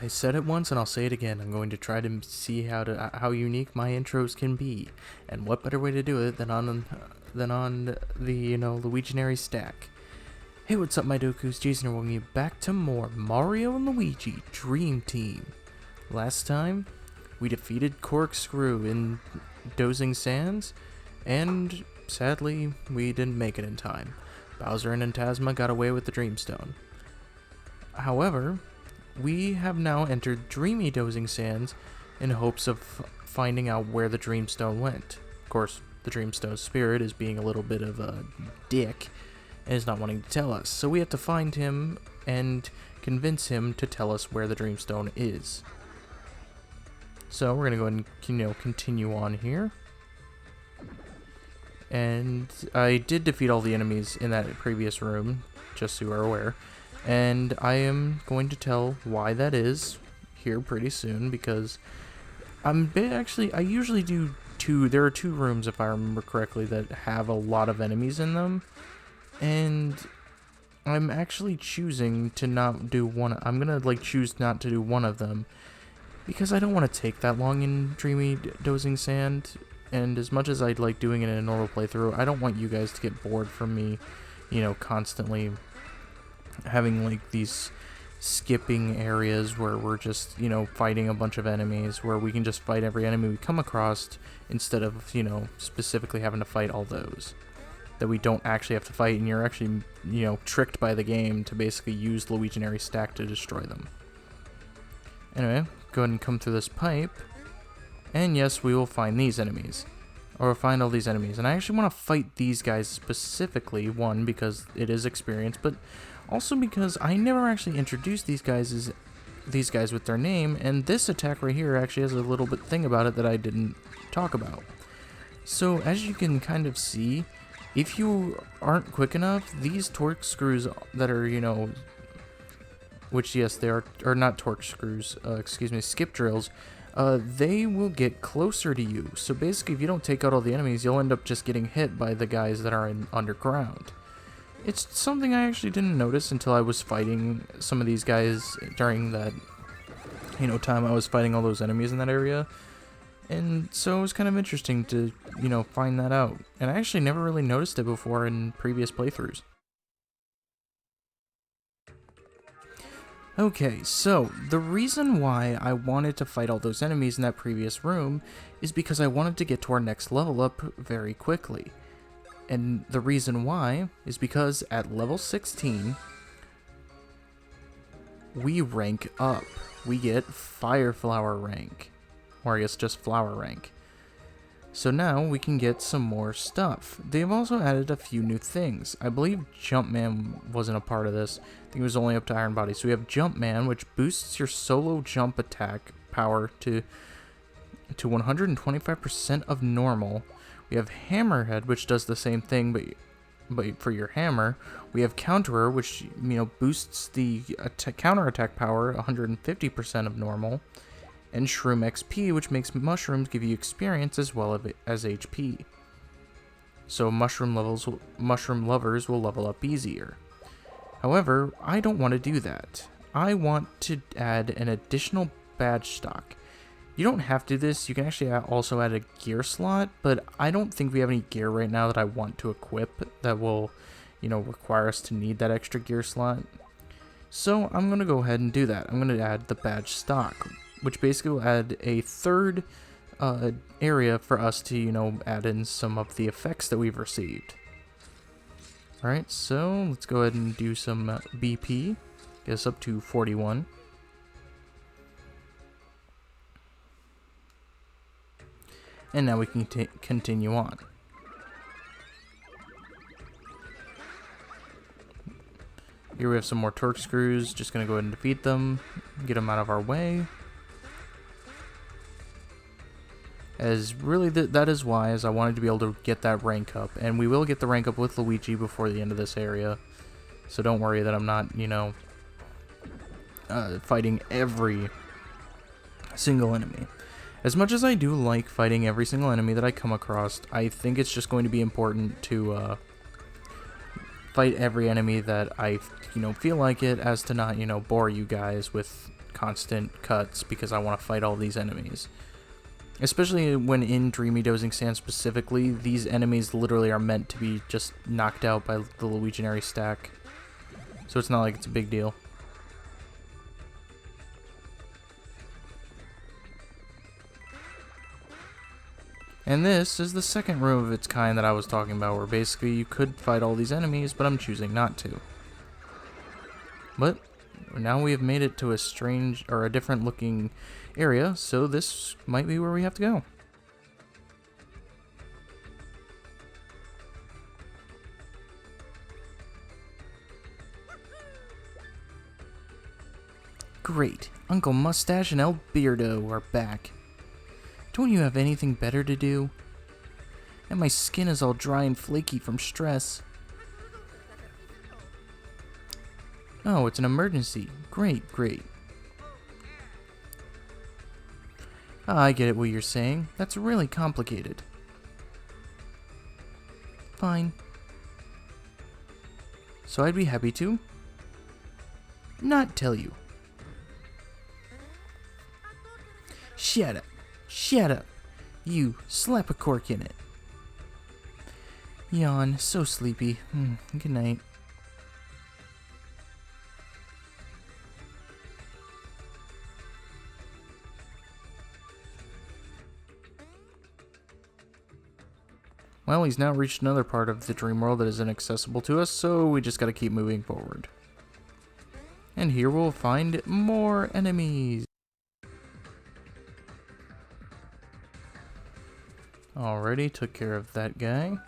I said it once and I'll say it again. I'm going to try to see how unique my intros can be, and what better way to do it than on the Luiginary Stack. Hey, what's up, my Dokus? Jason, welcome you back to more Mario and Luigi Dream Team. Last time, we defeated Corkscrew in Dozing Sands, and sadly, we didn't make it in time. Bowser and Tasma got away with the Dreamstone. However, we have now entered Dreamy Dozing Sands in hopes of finding out where the Dreamstone went. Of course, the Dreamstone spirit is being a little bit of a dick and is not wanting to tell us, so we have to find him and convince him to tell us where the Dreamstone is. So we're gonna go ahead and continue on here. And I did defeat all the enemies in that previous room, just so you are aware. And I am going to tell why that is here pretty soon, because I usually do there are two rooms, if I remember correctly, that have a lot of enemies in them. And I'm actually choosing to not do one. I'm gonna choose not to do one of them, because I don't want to take that long in Dreamy Dozing Sand. And as much as I'd like doing it in a normal playthrough, I don't want you guys to get bored from me, constantly having these skipping areas where we're just, fighting a bunch of enemies, where we can just fight every enemy we come across instead of, specifically having to fight all those that we don't actually have to fight, and you're actually, tricked by the game to basically use Luiginary Stack to destroy them. Anyway, go ahead and come through this pipe. And yes, we will find these enemies. Or find all these enemies. And I actually want to fight these guys specifically. One, because it is experience, but also because I never actually introduced these guys with their name, and this attack right here actually has a little bit thing about it that I didn't talk about. So as you can kind of see, if you aren't quick enough, these torque screws that are, which yes, they are not torque screws, skip drills, they will get closer to you. So basically, if you don't take out all the enemies, you'll end up just getting hit by the guys that are underground. It's something I actually didn't notice until I was fighting some of these guys during that, time I was fighting all those enemies in that area. And so it was kind of interesting to, find that out. And I actually never really noticed it before in previous playthroughs. Okay, so the reason why I wanted to fight all those enemies in that previous room is because I wanted to get to our next level up very quickly. And the reason why is because at level 16, we rank up. We get Fire Flower rank, or I guess just Flower rank. So now we can get some more stuff. They've also added a few new things. I believe Jumpman wasn't a part of this. I think it was only up to Iron Body. So we have Jumpman, which boosts your solo jump attack power to 125% of normal. We have Hammerhead, which does the same thing, but for your hammer. We have Counterer, which boosts the counter attack power 150% of normal. And Shroom XP, which makes mushrooms give you experience as well as HP. So mushroom lovers will level up easier. However, I don't want to do that. I want to add an additional badge stock. You don't have to do this. You can actually also add a gear slot, but I don't think we have any gear right now that I want to equip that will, require us to need that extra gear slot. So I'm going to go ahead and do that. I'm going to add the badge stock, which basically will add a third area for us to, add in some of the effects that we've received. Alright, so let's go ahead and do some BP. Get us up to 41. And now we can continue on. Here we have some more torque screws. Just going to go ahead and defeat them. Get them out of our way. As really that is why, as I wanted to be able to get that rank up, and we will get the rank up with Luigi before the end of this area, so don't worry that I'm not fighting every single enemy. As much as I do like fighting every single enemy that I come across, I think it's just going to be important to fight every enemy that I feel like it, as to not bore you guys with constant cuts because I want to fight all these enemies. Especially when in Dreamy Dozing Sands specifically, these enemies literally are meant to be just knocked out by the Luiginary Stack. So it's not like it's a big deal. And this is the second room of its kind that I was talking about, where basically you could fight all these enemies, but I'm choosing not to. But now we have made it to a strange, or a different looking area, so this might be where we have to go. Great, Uncle Mustache and El Beardo are back. Don't you have anything better to do? And my skin is all dry and flaky from stress. Oh, it's an emergency. Great, great. Ah, I get it what you're saying. That's really complicated. Fine. So I'd be happy to not tell you. Shut up. Shut up. You, slap a cork in it. Yawn, so sleepy. Good night. Well, he's now reached another part of the dream world that is inaccessible to us, so we just gotta keep moving forward. And here we'll find more enemies. Alrighty, took care of that guy.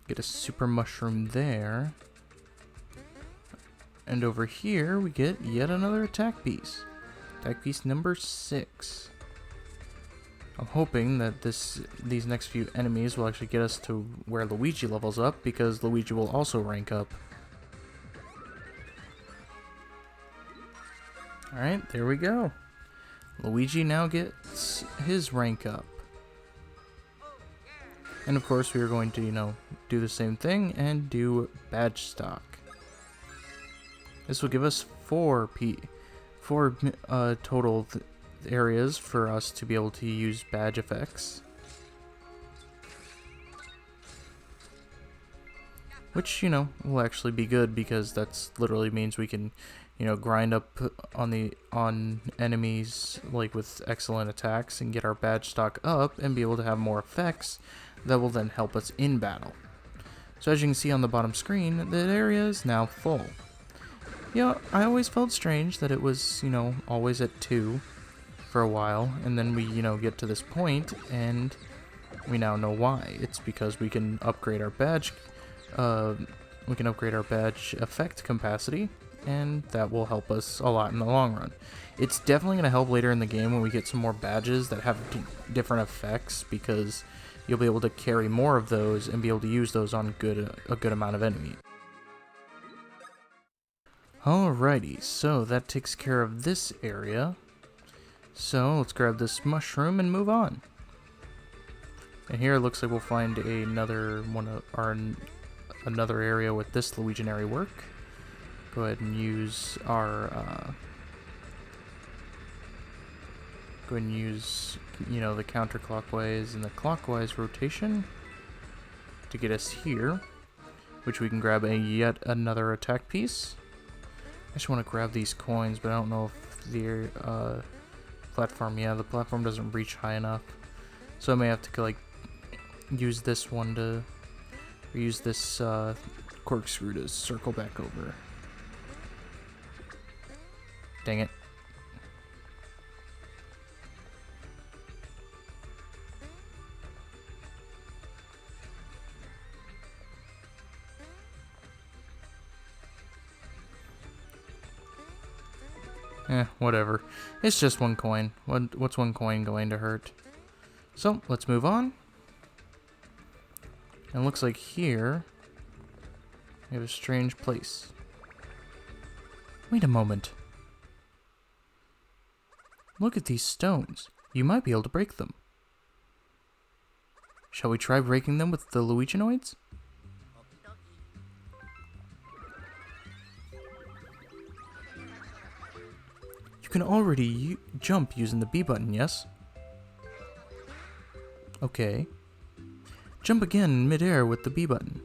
Get a super mushroom there. And over here, we get yet another attack piece. Attack piece number 6. I'm hoping that these next few enemies will actually get us to where Luigi levels up, because Luigi will also rank up. Alright, there we go. Luigi now gets his rank up. And of course we are going to, do the same thing and do badge stock. This will give us 4 total areas for us to be able to use badge effects. Which, will actually be good, because that's literally means we can, grind up on enemies like with excellent attacks and get our badge stock up and be able to have more effects that will then help us in battle. So as you can see on the bottom screen, the area is now full. I always felt strange that it was, always at 2 for a while, and then we, get to this point, and we now know why. It's because we can upgrade our badge, effect capacity, and that will help us a lot in the long run. It's definitely going to help later in the game when we get some more badges that have different effects, because you'll be able to carry more of those and be able to use those on a good amount of enemies. Alrighty, so that takes care of this area. So let's grab this mushroom and move on. And here it looks like we'll find another area with this Luiginary work. Go ahead and use our the counterclockwise and the clockwise rotation to get us here, which we can grab yet another attack piece. I just want to grab these coins, but I don't know if the platform doesn't reach high enough, so I may have to use this one to use this corkscrew to circle back over. Dang it. Whatever. It's just 1 coin. What's 1 coin going to hurt? So, let's move on. And it looks like here we have a strange place. Wait a moment. Look at these stones. You might be able to break them. Shall we try breaking them with the Luiginoids? You can already jump using the B button, yes? Okay. Jump again in midair with the B button.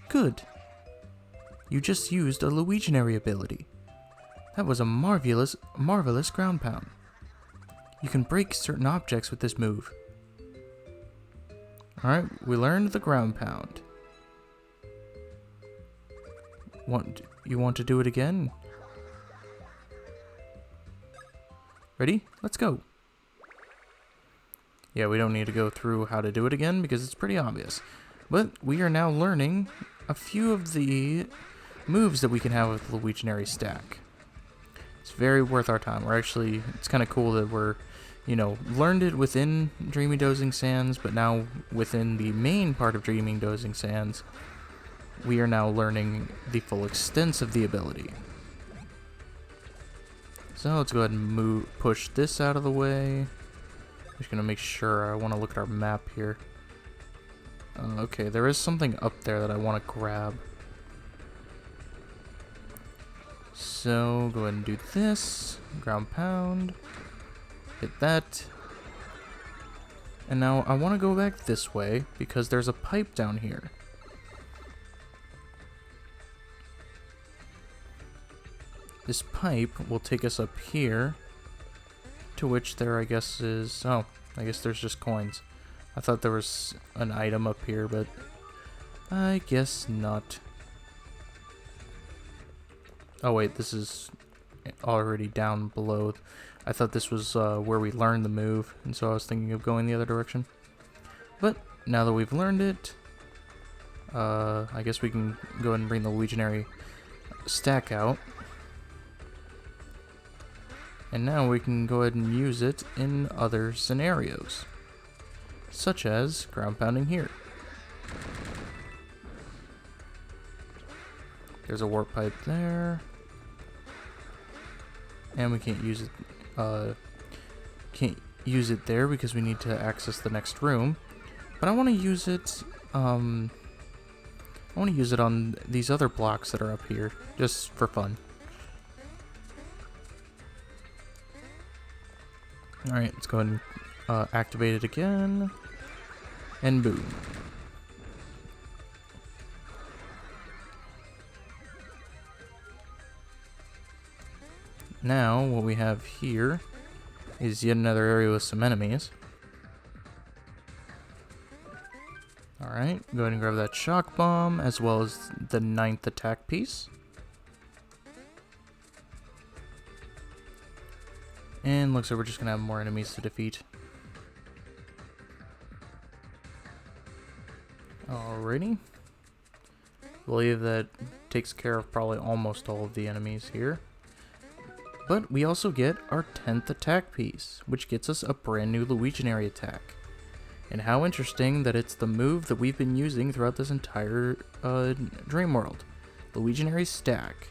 Good. You just used a Luiginary ability. That was a marvelous ground pound. You can break certain objects with this move. Alright, we learned the ground pound. You want to do it again? Ready? Let's go. Yeah, we don't need to go through how to do it again because it's pretty obvious. But we are now learning a few of the moves that we can have with Luiginary Stack. It's very worth our time. It's kind of cool that we're, learned it within Dreamy Dozing Sands, but now within the main part of Dreamy Dozing Sands, we are now learning the full extent of the ability. So let's go ahead and push this out of the way. I'm just going to make sure. I want to look at our map here. Okay, there is something up there that I want to grab. So go ahead and do this. Ground pound. Hit that. And now I want to go back this way because there's a pipe down here. This pipe will take us up here, to which there I guess is... Oh, I guess there's just coins. I thought there was an item up here, but I guess not. Oh wait, this is already down below. I thought this was where we learned the move, and so I was thinking of going the other direction. But now that we've learned it, I guess we can go ahead and bring the Luiginary Stack out. And now we can go ahead and use it in other scenarios, such as ground pounding here. There's a warp pipe there, and we can't use it there because we need to access the next room. But I want to use it. I want to use it on these other blocks that are up here, just for fun. Alright, let's go ahead and activate it again. And boom. Now, what we have here is yet another area with some enemies. Alright, go ahead and grab that shock bomb, as well as the 9th attack piece. And looks like we're just going to have more enemies to defeat. Alrighty. I believe that takes care of probably almost all of the enemies here. But we also get our 10th attack piece, which gets us a brand new Luiginary attack. And how interesting that it's the move that we've been using throughout this entire dream world. Luiginary Stack.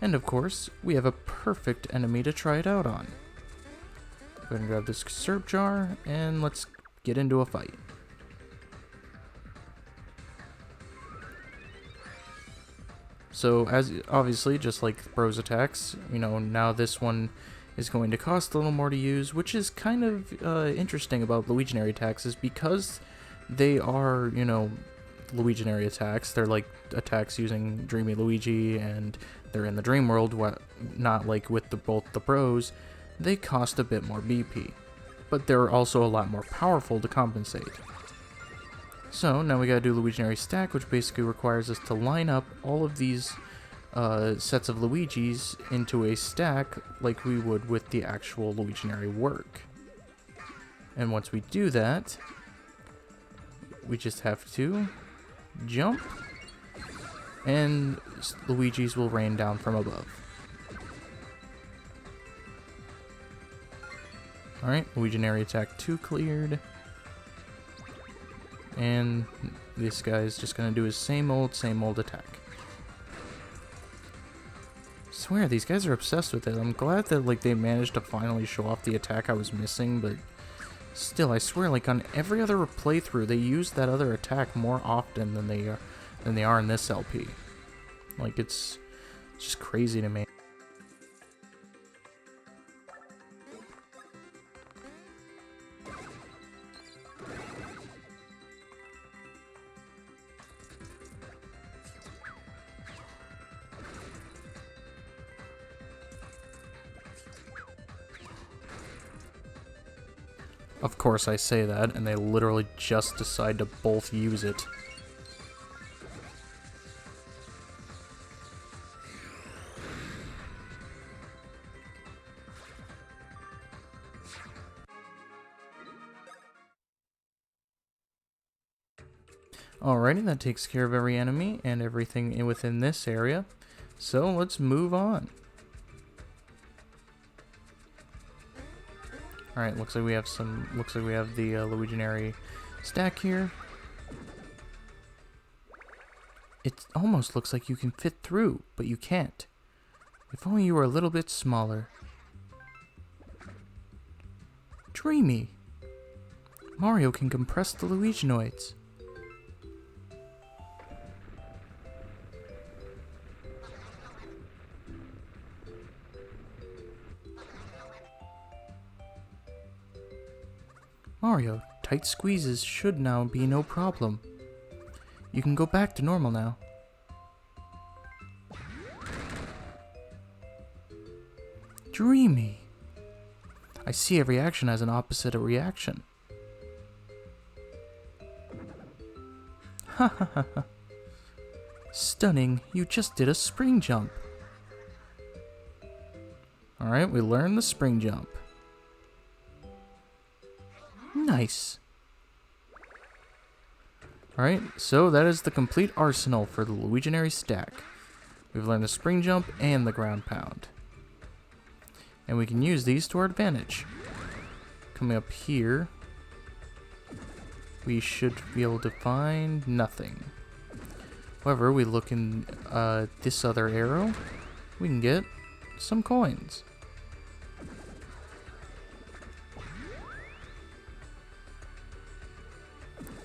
And of course, we have a perfect enemy to try it out on. Go ahead and grab this syrup jar, and let's get into a fight. So, as obviously, just like Bros attacks, now this one is going to cost a little more to use, which is kind of interesting about Luiginary attacks, is because they are, Luiginary attacks. They're like attacks using Dreamy Luigi, and they're in the dream world, not like with both the Bros. They cost a bit more BP, but they're also a lot more powerful to compensate. So now we gotta do Luiginary Stack, which basically requires us to line up all of these sets of Luigis into a stack like we would with the actual Luiginary work. And once we do that, we just have to jump, and Luigi's will rain down from above. Alright, Luiginary Attack 2 cleared. And this guy's just gonna do his same old attack. I swear, these guys are obsessed with it. I'm glad that they managed to finally show off the attack I was missing, but still, I swear, on every other playthrough, they use that other attack more often than they are in this LP. Like, it's just crazy to me. Of course I say that, and they literally just decide to both use it. Alrighty, that takes care of every enemy and everything within this area. So let's move on. Alright, looks like we have the Luiginary Stack here. It almost looks like you can fit through, but you can't. If only you were a little bit smaller. Dreamy! Mario can compress the Luiginoids. Mario, tight squeezes should now be no problem. You can go back to normal now. Dreamy! I see every action has an opposite reaction. Ha ha ha ha. Stunning, you just did a spring jump. Alright, we learned the spring jump. Nice. Alright, so that is the complete arsenal for the Luiginary Stack. We've learned the spring jump and the ground pound. And we can use these to our advantage. Coming up here, we should be able to find nothing. However, we look in this other arrow, we can get some coins.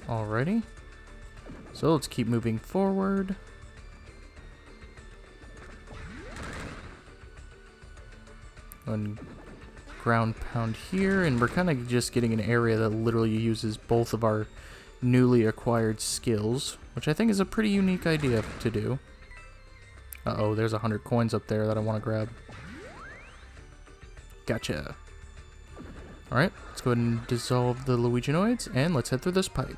Alrighty. So let's keep moving forward. And ground pound here, and we're kind of just getting an area that literally uses both of our newly acquired skills, which I think is a pretty unique idea to do. Uh-oh, there's 100 coins up there that I want to grab. Gotcha. Alright, let's go ahead and dissolve the Luiginoids, and let's head through this pipe.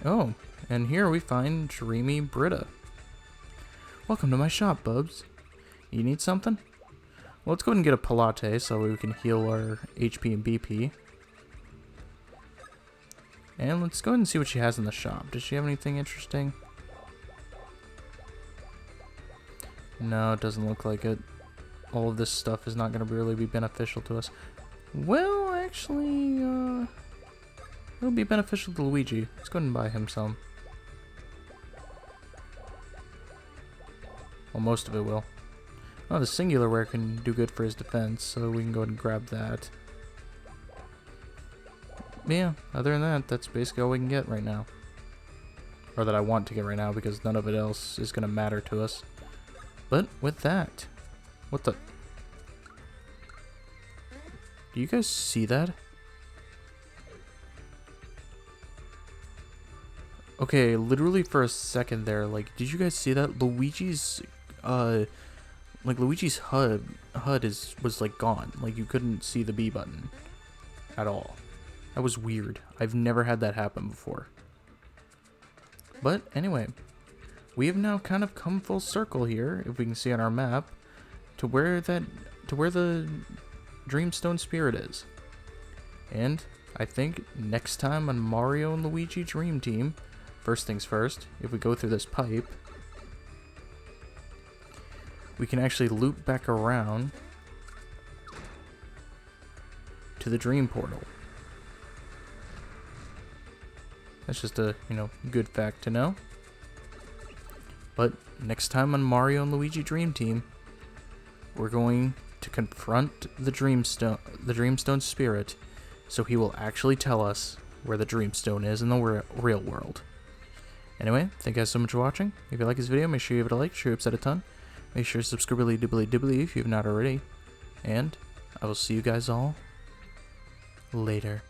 Oh, and here we find Dreamy Britta. Welcome to my shop, Bubs. You need something? Well, let's go ahead and get a Pilate so we can heal our HP and BP. And let's go ahead and see what she has in the shop. Does she have anything interesting? No, it doesn't look like it. All of this stuff is not going to really be beneficial to us. Well, actually, it'll be beneficial to Luigi. Let's go ahead and buy him some. Well, most of it will. Oh, the singular wear can do good for his defense, so we can go ahead and grab that. Yeah, other than that, that's basically all we can get right now. Or that I want to get right now, because none of it else is going to matter to us. But with that... What the... Do you guys see that? Okay, literally for a second there, like, did you guys see that? Luigi's HUD was like gone. Like, you couldn't see the B button at all. That was weird. I've never had that happen before. But anyway, we have now kind of come full circle here, if we can see on our map, to where the Dreamstone Spirit is. And I think next time on Mario and Luigi Dream Team, first things first, if we go through this pipe, we can actually loop back around to the Dream Portal. That's just a, good fact to know. But next time on Mario and Luigi Dream Team, we're going to confront the Dreamstone Spirit, so he will actually tell us where the Dreamstone is in the real world. Anyway, thank you guys so much for watching. If you like this video, make sure you give it a like, sure you upset a ton. Make sure to subscribe dibbly if you've not already. And I will see you guys all later.